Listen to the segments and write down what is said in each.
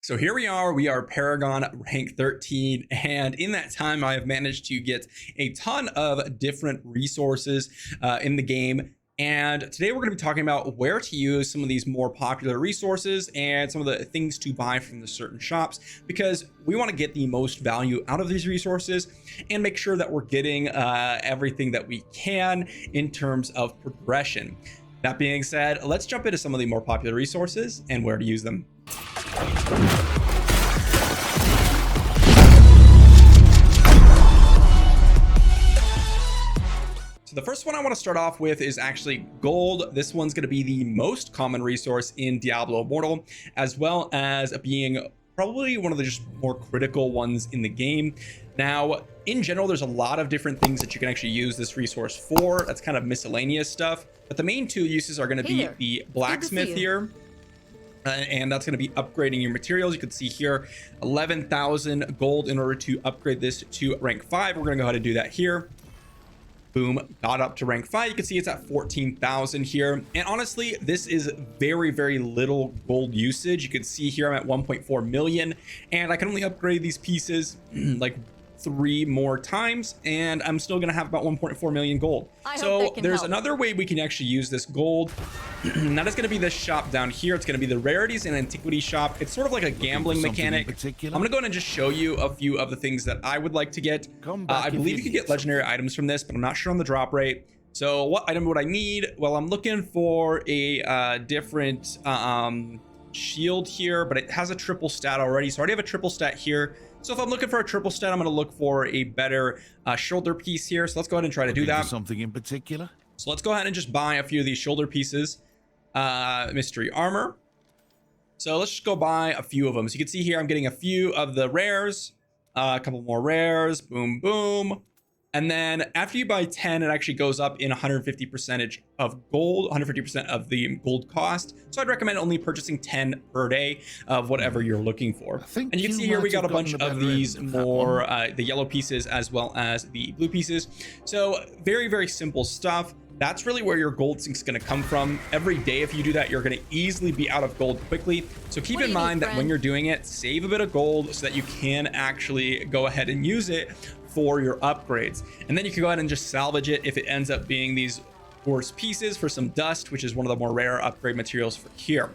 So here we are Paragon rank 13, and in that time I have managed to get a ton of different resources in the game. And today we're going to be talking about where to use some of these more popular resources and some of the things to buy from the certain shops, because we want to get the most value out of these resources and make sure that we're getting everything that we can in terms of progression. That being said, let's jump into some of the more popular resources and where to use them. So the first one I want to start off with is actually gold. This one's going to be the most common resource in Diablo Immortal, as well as being probably one of the just more critical ones in the game. Now, in general, there's a lot of different things that you can actually use this resource for. That's kind of miscellaneous stuff, but the main two uses are going to be the blacksmith here. And that's going to be upgrading your materials. You can see here 11,000 gold in order to upgrade this to rank 5. We're going to go ahead and do that here. Boom, got up to rank 5. You can see it's at 14,000 here. And honestly, this is very little gold usage. You can see here I'm at 1.4 million, and I can only upgrade these pieces like 3 more times, and I'm still gonna have about 1.4 million gold. So there's another way we can actually use this gold. And that is going to be this shop down here. It's going to be the rarities and antiquity shop. It's sort of like a gambling mechanic. I'm going to go ahead and just show you a few of the things that I would like to get. I believe you can get legendary items from this, but I'm not sure on the drop rate. So what item would I need? Well, I'm looking for a different shield here, but it has a triple stat already. So I already have a triple stat here. So if I'm looking for a triple stat, I'm going to look for a better shoulder piece here. So let's go ahead and try to do that. Something in particular? So let's go ahead and just buy a few of these shoulder pieces. Mystery armor. So let's just go buy a few of them. So you can see here I'm getting a few of the rares, a couple more rares, boom boom, and then after you buy 10 it actually goes up in 150% of gold, 150% of the gold cost. So I'd recommend only purchasing 10 per day of whatever you're looking for. And you can see here we got a bunch of these more the yellow pieces as well as the blue pieces. So very simple stuff. That's really where your gold sink's going to come from. Every day, if you do that, you're going to easily be out of gold quickly. So keep in mind that when you're doing it, save a bit of gold so that you can actually go ahead and use it for your upgrades. And then you can go ahead and just salvage it if it ends up being these worse pieces for some dust, which is one of the more rare upgrade materials for here.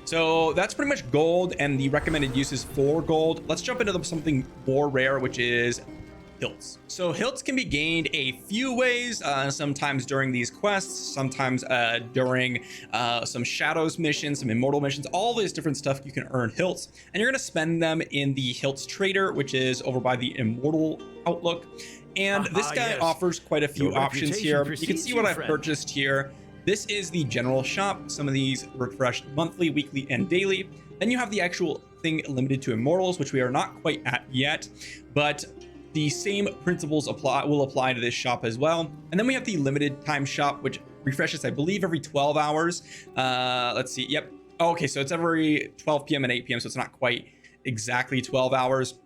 So that's pretty much gold and the recommended uses for gold. Let's jump into something more rare, which is Hilts. So Hilts can be gained a few ways, sometimes during these quests, sometimes during some shadows missions, some immortal missions, all this different stuff you can earn Hilts, and you're going to spend them in the Hilts trader, which is over by the immortal outlook. And this guy offers quite a few options here. You can see what I've purchased here. This is the general shop. Some of these refreshed monthly, weekly, and daily. Then you have the actual thing limited to immortals, which we are not quite at yet, but the same principles will apply to this shop as well. And then we have the limited time shop, which refreshes, I believe, every 12 hours. Let's see. Yep. Oh, okay, so it's every 12 p.m. and 8 p.m. So it's not quite exactly 12 hours.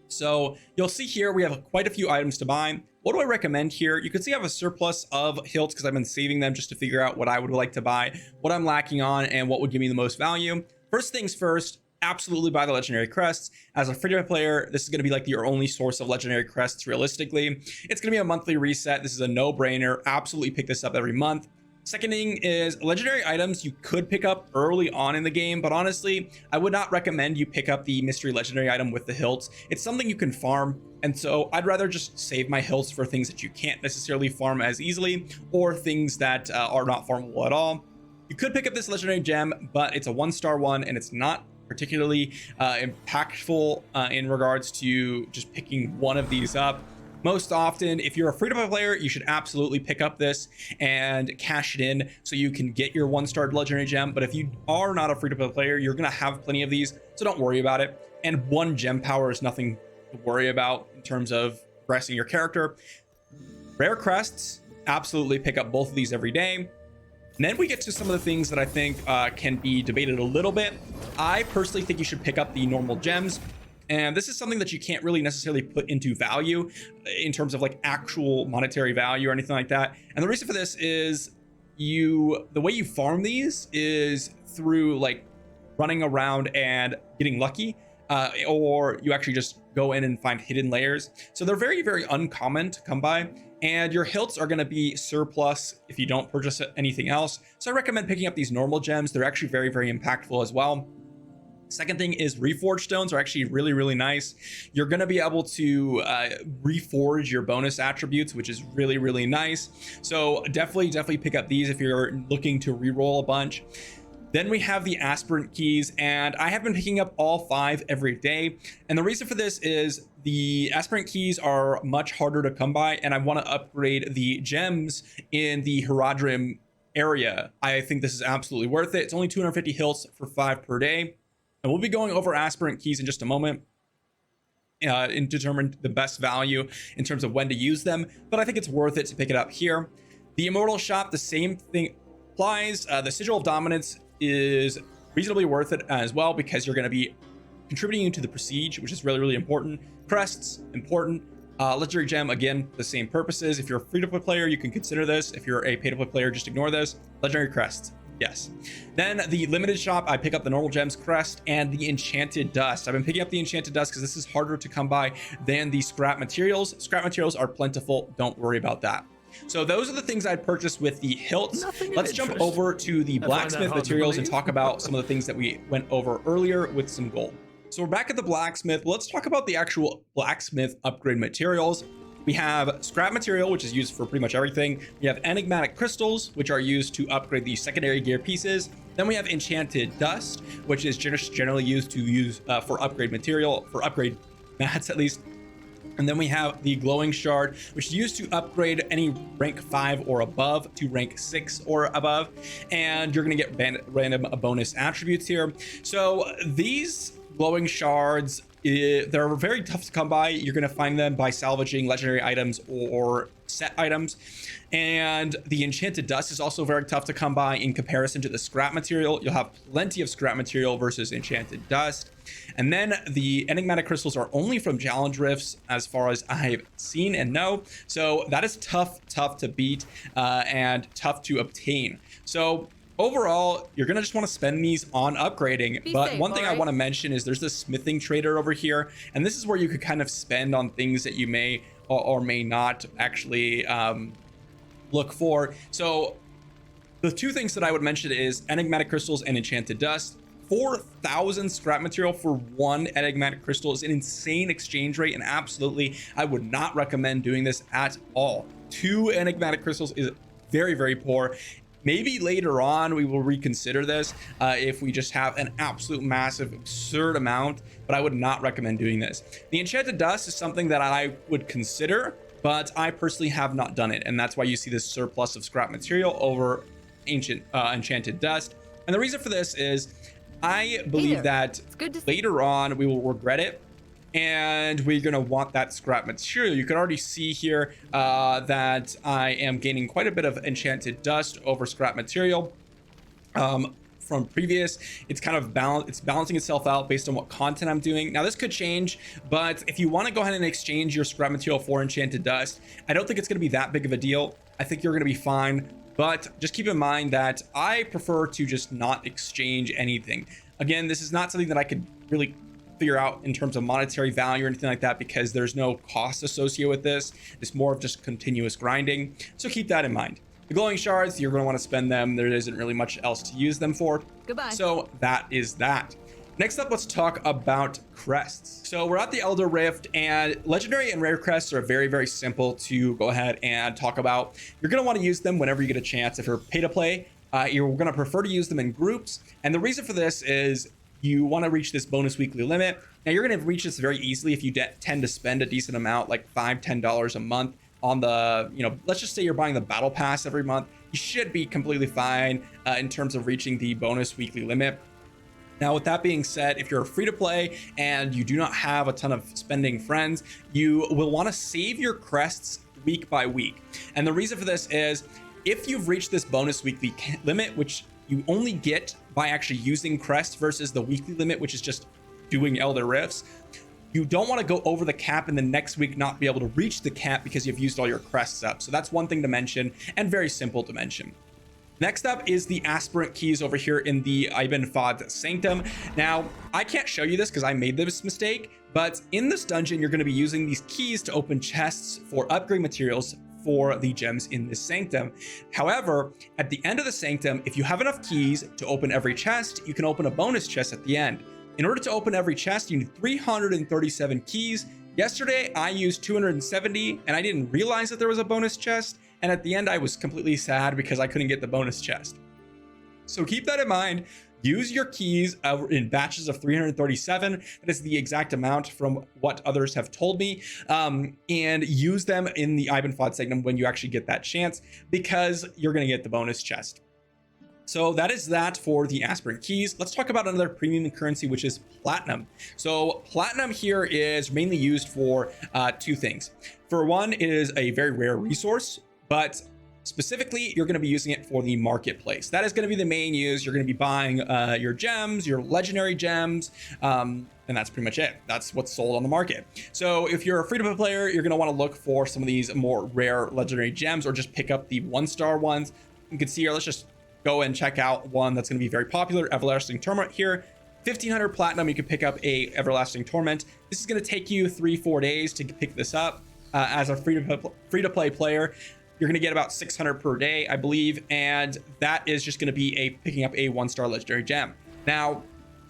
So you'll see here we have quite a few items to buy. What do I recommend here? You can see I have a surplus of Hilts because I've been saving them just to figure out what I would like to buy, what I'm lacking on, and what would give me the most value. First things first, absolutely buy the legendary crests. As a free-to-play player, this is going to be like your only source of legendary crests realistically. It's going to be a monthly reset. This is a no-brainer. Absolutely pick this up every month. Second thing is legendary items you could pick up early on in the game, but honestly, I would not recommend you pick up the mystery legendary item with the Hilts. It's something you can farm, and so I'd rather just save my Hilts for things that you can't necessarily farm as easily, or things that are not farmable at all. You could pick up this legendary gem, but it's a 1-star one, and it's not particularly impactful in regards to just picking one of these up. Most often, if you're a free-to-play player, you should absolutely pick up this and cash it in so you can get your 1-star legendary gem. But if you are not a free-to-play player, you're going to have plenty of these, so don't worry about it. And 1 gem power is nothing to worry about in terms of progressing your character. Rare crests, absolutely pick up both of these every day. And then we get to some of the things that I think can be debated a little bit. I personally think you should pick up the normal gems. And this is something that you can't really necessarily put into value in terms of like actual monetary value or anything like that. And the reason for this is the way you farm these is through like running around and getting lucky, or you actually just go in and find hidden layers. So they're very, very uncommon to come by, and your hilts are going to be surplus if you don't purchase anything else. So I recommend picking up these normal gems. They're actually very, very impactful as well. Second thing is reforged stones are actually really, really nice. You're going to be able to reforge your bonus attributes, which is really, really nice. So definitely pick up these if you're looking to reroll a bunch. Then we have the aspirant keys, and I have been picking up all 5 every day. And the reason for this is the aspirant keys are much harder to come by, and I want to upgrade the gems in the Herodrim area. I think this is absolutely worth it. It's only 250 hilts for 5 per day. And we'll be going over aspirant keys in just a moment and determine the best value in terms of when to use them. But I think it's worth it to pick it up here. The Immortal Shop, the same thing applies. The Sigil of Dominance is reasonably worth it as well, because you're going to be contributing to the Prestige, which is really, really important. Crests, important. Legendary Gem, again, the same purposes. If you're a free-to-play player, you can consider this. If you're a pay-to-play player, just ignore this. Legendary Crests. Yes. Then the limited shop, I pick up the normal gems crest and the enchanted dust. I've been picking up the enchanted dust because this is harder to come by than the scrap materials. Scrap materials are plentiful. Don't worry about that. So those are the things I'd purchased with the hilts. Let's jump over to the blacksmith materials and talk about some of the things that we went over earlier with some gold. So we're back at the blacksmith. Let's talk about the actual blacksmith upgrade materials. We have scrap material, which is used for pretty much everything. We have enigmatic crystals, which are used to upgrade the secondary gear pieces. Then we have enchanted dust, which is generally used for upgrade material, for upgrade mats at least. And then we have the glowing shard, which is used to upgrade any rank 5 or above to rank 6 or above. And you're going to get random bonus attributes here. So these glowing shards, they're very tough to come by. You're going to find them by salvaging legendary items or set items. And the enchanted dust is also very tough to come by in comparison to the scrap material. You'll have plenty of scrap material versus enchanted dust. And then the enigmatic crystals are only from challenge rifts as far as I've seen and know. So that is tough to beat and tough to obtain. So overall, you're gonna just want to spend these on upgrading. But one thing I want to mention is there's this smithing trader over here, and this is where you could kind of spend on things that you may or may not actually look for. So the two things that I would mention is enigmatic crystals and enchanted dust. 4,000 scrap material for 1 enigmatic crystal is an insane exchange rate, and absolutely I would not recommend doing this at all. 2 enigmatic crystals is very, very poor. Maybe later on we will reconsider this if we just have an absolute massive absurd amount, but I would not recommend doing this. The enchanted dust is something that I would consider, but I personally have not done it, and that's why you see this surplus of scrap material over enchanted dust. And the reason for this is I believe that later on we will regret it, and we're going to want that scrap material. You can already see here that I am gaining quite a bit of enchanted dust over scrap material from previous. It's kind of balancing itself out based on what content I'm doing. Now this could change, but if you want to go ahead and exchange your scrap material for enchanted dust, I don't think it's going to be that big of a deal. I think you're going to be fine. But just keep in mind that I prefer to just not exchange anything. Again, this is not something that I could really figure out in terms of monetary value or anything like that, because there's no cost associated with this. It's more of just continuous grinding. So keep that in mind. The glowing shards, you're going to want to spend them. There isn't really much else to use them for. Goodbye. So that is that. Next up, let's talk about crests. So we're at the Elder Rift, and legendary and rare crests are very, very simple to go ahead and talk about. You're going to want to use them whenever you get a chance. If you're pay to play, you're going to prefer to use them in groups. And the reason for this is you want to reach this bonus weekly limit. Now you're going to reach this very easily if you tend to spend a decent amount, like $5-10 a month on the, let's just say you're buying the battle pass every month. You should be completely fine in terms of reaching the bonus weekly limit. Now, with that being said, if you're free to play and you do not have a ton of spending friends, you will want to save your crests week by week. And the reason for this is if you've reached this bonus weekly limit, which you only get by actually using crests versus the weekly limit, which is just doing Elder Rifts, you don't want to go over the cap and the next week not be able to reach the cap because you've used all your crests up. So that's one thing to mention, and very simple to mention. Next up is the aspirant keys over here in the Ibn Fad Sanctum. Now, I can't show you this because I made this mistake, but in this dungeon, you're going to be using these keys to open chests for upgrade materials for the gems in this sanctum. However, at the end of the sanctum, if you have enough keys to open every chest, you can open a bonus chest at the end. In order to open every chest, you need 337 keys. Yesterday, I used 270 and I didn't realize that there was a bonus chest. And at the end, I was completely sad because I couldn't get the bonus chest. So keep that in mind. Use your keys in batches of 337. That is the exact amount from what others have told me. And use them in the Ibn Fad Sanctum when you actually get that chance, because you're going to get the bonus chest. So that is that for the aspirant keys. Let's talk about another premium currency, which is platinum. So platinum here is mainly used for two things. For one, it is a very rare resource, but specifically, you're going to be using it for the marketplace. That is going to be the main use. You're going to be buying your gems, your legendary gems, and that's pretty much it. That's what's sold on the market. So if you're a free-to-play player, you're going to want to look for some of these more rare legendary gems, or just pick up the one-star ones. You can see here, let's just go and check out one that's going to be very popular, Everlasting Torment here. 1500 platinum, you can pick up a Everlasting Torment. This is going to take you 3-4 days to pick this up. As a free-to-play player, you're going to get about 600 per day, I believe, and that is just going to be picking up a 1-star legendary gem. Now,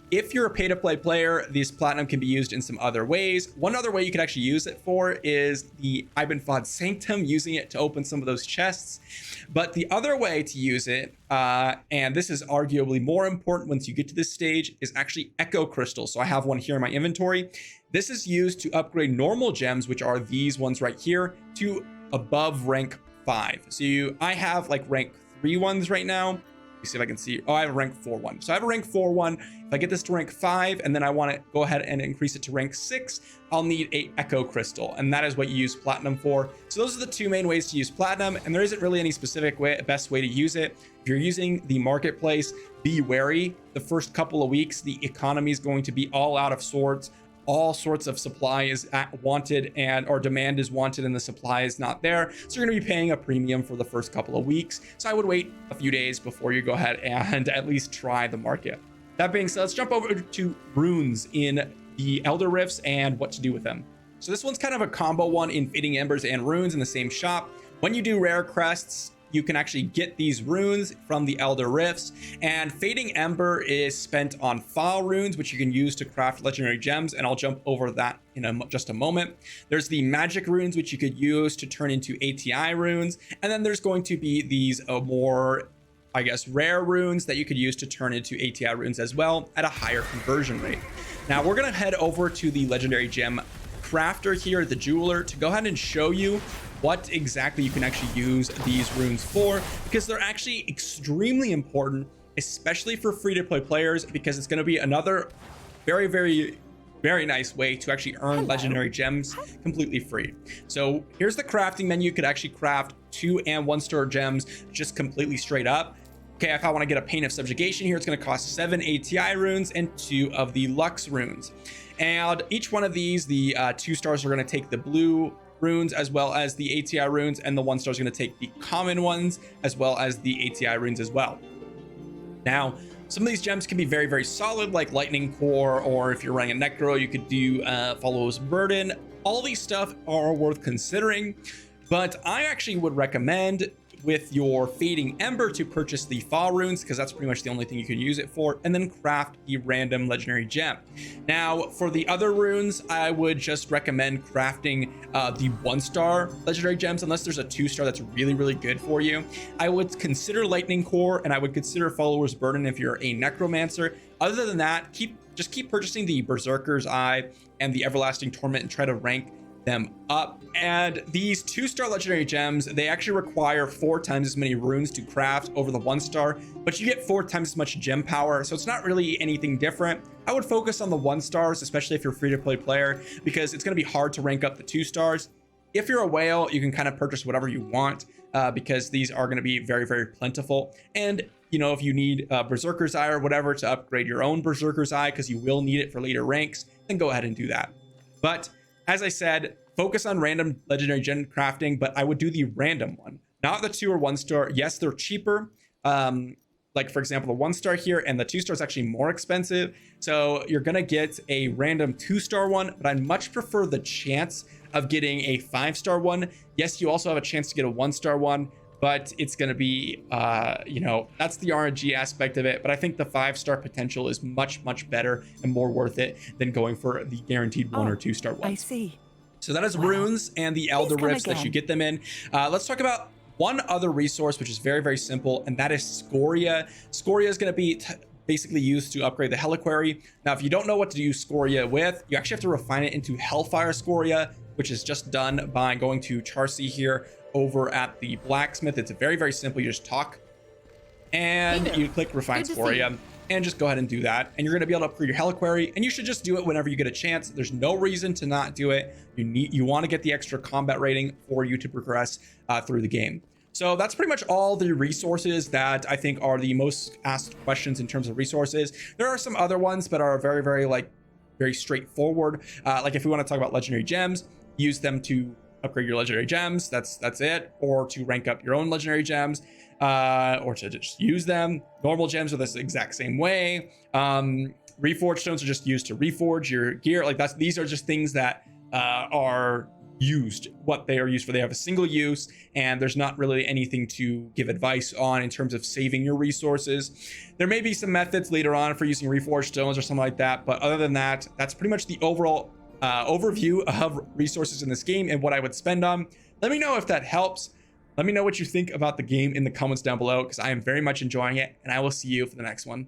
if you're a pay-to-play player, this platinum can be used in some other ways. One other way you could actually use it for is the Ibn Fad Sanctum, using it to open some of those chests. But the other way to use it, and this is arguably more important once you get to this stage, is actually Echo Crystals. So I have one here in my inventory. This is used to upgrade normal gems, which are these ones right here, to above rank 5. So I have like rank 3 ones right now. Let me see if I can see. Oh, I have a rank 4 one. So I have a rank 4 one. If I get this to rank 5 and then I want to go ahead and increase it to rank 6, I'll need a Echo Crystal, and that is what you use platinum for. So those are the two main ways to use platinum, and there isn't really any specific best way to use it. If you're using the marketplace, be wary. The first couple of weeks, the economy is going to be all out of sorts. All sorts of supply is wanted, or demand is wanted, and the supply is not there. So you're going to be paying a premium for the first couple of weeks. So I would wait a few days before you go ahead and at least try the market. That being said, let's jump over to runes in the Elder Rifts and what to do with them. So this one's kind of a combo one in Fading Embers and runes in the same shop. When you do rare crests, you can actually get these runes from the Elder Rifts, and Fading Ember is spent on file runes, which you can use to craft legendary gems, and I'll jump over that in just a moment. There's the magic runes, which you could use to turn into ATI runes, and then there's going to be these more, I guess, rare runes that you could use to turn into ATI runes as well at a higher conversion rate. Now we're going to head over to the legendary gem crafter here, the jeweler, to go ahead and show you what exactly you can actually use these runes for, because they're actually extremely important, especially for free-to-play players, because it's going to be another very nice way to actually earn legendary gems completely free. So here's the crafting menu. You could actually craft 2 and 1-star gems just completely straight up. Okay, if I want to get a Pain of Subjugation here, it's going to cost 7 ATI runes and 2 of the Lux runes. And each one of these, the 2 stars are going to take the blue runes as well as the ATI runes, and the 1 star is going to take the common ones as well as the ATI runes as well. Now, some of these gems can be very solid, like Lightning Core, or if you're running a Necro, you could do Follow's Burden. All these stuff are worth considering, but I actually would recommend with your Fading Ember to purchase the Fall runes, because that's pretty much the only thing you can use it for, and then craft the random legendary gem. Now, for the other runes, I would just recommend crafting the 1-star legendary gems, unless there's a 2-star that's really good for you. I would consider Lightning Core, and I would consider Follower's Burden if you're a Necromancer. Other than that, just keep purchasing the Berserker's Eye and the Everlasting Torment and try to rank them up. And these 2-star legendary gems, they actually require 4 times as many runes to craft over the 1-star, but you get 4 times as much gem power, so it's not really anything different. I would focus on the 1-stars, especially if you're a free-to-play player, because it's going to be hard to rank up the 2-stars. If you're a whale, you can kind of purchase whatever you want, because these are going to be very plentiful. And you know, if you need Berserker's Eye or whatever to upgrade your own Berserker's Eye, because you will need it for later ranks, then go ahead and do that. But as I said, focus on random legendary gem crafting, but I would do the random one, not the 2 or 1-star. Yes, they're cheaper, Like for example, the 1-star here and the 2-star is actually more expensive. So you're gonna get a random 2-star one, but I much prefer the chance of getting a 5-star one. Yes, you also have a chance to get a 1-star one, but it's gonna be, you know, that's the RNG aspect of it. But I think the 5-star potential is much, much better and more worth it than going for the guaranteed 1 or 2-star ones. I see. So that is runes and the Elder Rifts that you get them in. Let's talk about one other resource, which is very, very simple, and that is Scoria. Scoria is going to be basically used to upgrade the Heliquary. Now, if you don't know what to use Scoria with, you actually have to refine it into Hellfire Scoria, which is just done by going to Charcy here over at the blacksmith. It's very, very simple. You just talk and you click Refine Scoria and just go ahead and do that. And you're going to be able to upgrade your Heliquary, and you should just do it whenever you get a chance. There's no reason to not do it. You want to get the extra combat rating for you to progress through the game. So that's pretty much all the resources that I think are the most asked questions in terms of resources. There are some other ones that are very, very straightforward. Like if we want to talk about legendary gems, use them to upgrade your legendary gems. That's it. Or to rank up your own legendary gems, or to just use them. Normal gems are this exact same way. Reforged stones are just used to reforge your gear. Like these are just things that are used, what they are used for. They have a single use, and there's not really anything to give advice on in terms of saving your resources. There may be some methods later on for using reforged stones or something like that, but other than that, that's pretty much the overall overview of resources in this game and what I would spend on. Let me know if that helps. Let me know what you think about the game in the comments down below, because I am very much enjoying it, and I will see you for the next one.